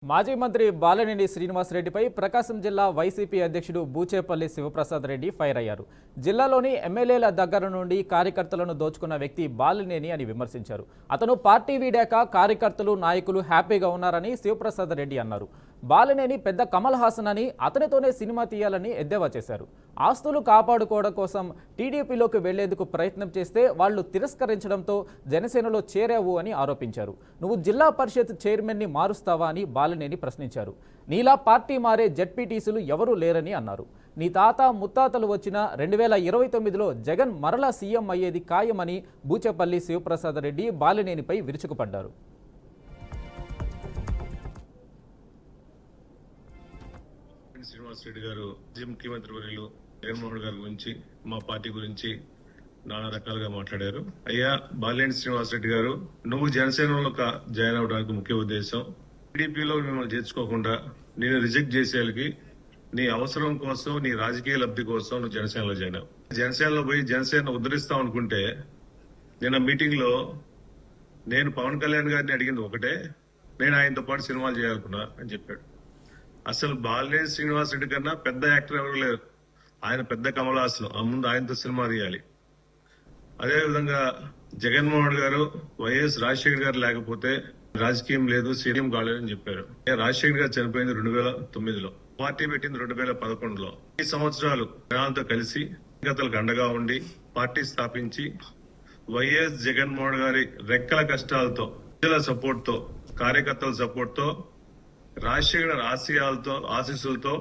మాజీ మంత్రి బాలినేని శ్రీనివాసరెడ్డిపై ప్రకాశం జిల్లా వైసీపీ అధ్యక్షుడు బూచేపల్లి శివప్రసాద్ రెడ్డి ఫైర్ అయ్యారు. జిల్లాలోని ఎమ్మెల్యేల దగ్గర నుండి కార్యకర్తలను దోచుకున్న వ్యక్తి బాలినేని అని విమర్శించారు. అతను పార్టీ వీడాక కార్యకర్తలు, నాయకులు హ్యాపీగా ఉన్నారని శివప్రసాద్ రెడ్డి అన్నారు. బాలినేని పెద్ద కమల్ హాసన్ అని, అతనితోనే సినిమా తీయాలని ఎద్దేవా చేశారు. ఆస్తులు కాపాడుకోవడం కోసం టీడీపీలోకి వెళ్లేందుకు ప్రయత్నం చేస్తే వాళ్లు తిరస్కరించడంతో జనసేనలో చేరావు అని ఆరోపించారు. నువ్వు జిల్లా పరిషత్ చైర్మన్ని మారుస్తావా అని బాలినేని ప్రశ్నించారు. నీలా పార్టీ మారే జెడ్పీటీసీలు ఎవరూ లేరని అన్నారు. నీ తాత ముత్తాతలు వచ్చిన 2029లో జగన్ మరలా సీఎం అయ్యేది ఖాయమని బూచేపల్లి శివప్రసాద్ రెడ్డి బాలినేనిపై విరుచుకుపడ్డారు. శ్రీనివాస్ రెడ్డి గారు ముఖ్యమంత్రి వర్యులు జగన్మోహన్ గారి గురించి, మా పార్టీ గురించి నానా రకాలుగా మాట్లాడారు. అయ్యా బాలినేని శ్రీనివాస్ రెడ్డి గారు, నువ్వు జనసేనలో జాయిన్ అవడానికి ముఖ్య ఉద్దేశం టీడీపీలో మిమ్మల్ని చేర్చుకోకుండా నేను రిజెక్ట్ చేసేకి నీ అవసరం కోసం, నీ రాజకీయ లబ్ధి కోసం నువ్వు జనసేనలో జాయిన్ అవ్వు. జనసేనలో పోయి జనసేన ఉద్ధరిస్తావు అనుకుంటే, నిన్న మీటింగ్ లో నేను పవన్ కళ్యాణ్ గారిని అడిగింది ఒకటే, నేను ఆయనతో పాటు సినిమాలు చేయాలనుకున్నా అని చెప్పాడు. అసలు బాలినేని శ్రీనివాస్ రెడ్డి కన్నా పెద్ద యాక్టర్ ఎవరు లేరు. ఆయన పెద్ద కమల్ హాసన్, ఆ ముందు ఆయనతో సినిమా తీయాలి. అదేవిధంగా జగన్మోహన్ గారు, వైఎస్ రాజశేఖర్ గారు లేకపోతే రాజకీయం లేదు, సీఎం కాలేదని చెప్పారు. రాజశేఖర్ గారు చనిపోయింది 2009లో, పార్టీ పెట్టింది 2011లో. ఈ సంవత్సరాలు జనాలతో కలిసి గతలకు అండగా ఉండి పార్టీ స్థాపించి వైఎస్ జగన్మోహన్ గారి రెక్కల కష్టాలతో, ప్రజల సపోర్ట్ తో, కార్యకర్తల సపోర్ట్ తో, రాజశేఖర్ ఆశయాలతో, ఆశీస్సులతో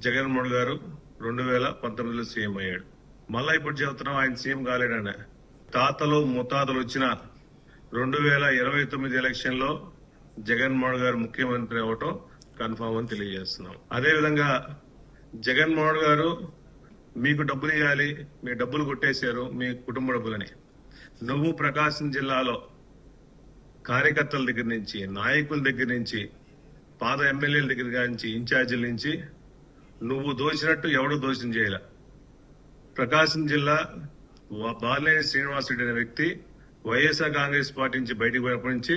జగన్మోహన్ గారు 2019లో సీఎం అయ్యాడు. మళ్ళా ఇప్పుడు చెబుతున్నాం ఆయన సీఎం కాలేడని. తాతలు ముత్తాతలు వచ్చిన 2029 ఎలక్షన్ లో జగన్మోహన్ గారు ముఖ్యమంత్రి అవటం కన్ఫామ్ అని తెలియజేస్తున్నాం. అదేవిధంగా జగన్మోహన్ గారు మీకు డబ్బులు ఇవ్వాలి, మీ డబ్బులు కొట్టేశారు, మీ కుటుంబ డబ్బులని. నువ్వు ప్రకాశం జిల్లాలో కార్యకర్తల దగ్గర నుంచి, నాయకుల దగ్గర నుంచి, పాత ఎమ్మెల్యేల దగ్గర నుంచి, ఇన్ఛార్జీల నుంచి నువ్వు దోచినట్టు ఎవడో దోషం చేయాల. ప్రకాశం జిల్లా బాలినేని శ్రీనివాస్ రెడ్డి అనే వ్యక్తి వైఎస్ఆర్ కాంగ్రెస్ పార్టీ నుంచి బయటకు పోయినప్పటి నుంచి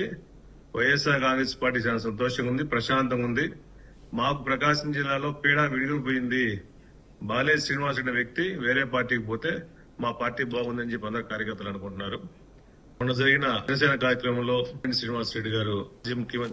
వైఎస్ఆర్ కాంగ్రెస్ పార్టీ చాలా సంతోషంగా ఉంది, ప్రశాంతంగా ఉంది. మాకు ప్రకాశం జిల్లాలో పీడా విడిగిపోయింది. బాలినేని శ్రీనివాస్ రెడ్డి అనే వ్యక్తి వేరే పార్టీకి పోతే మా పార్టీ బాగుందని చెప్పి అందరు కార్యకర్తలు అనుకుంటున్నారు. మొన్న జరిగిన జనసేన కార్యక్రమంలో శ్రీనివాస్ రెడ్డి గారు ముఖ్యమంత్రి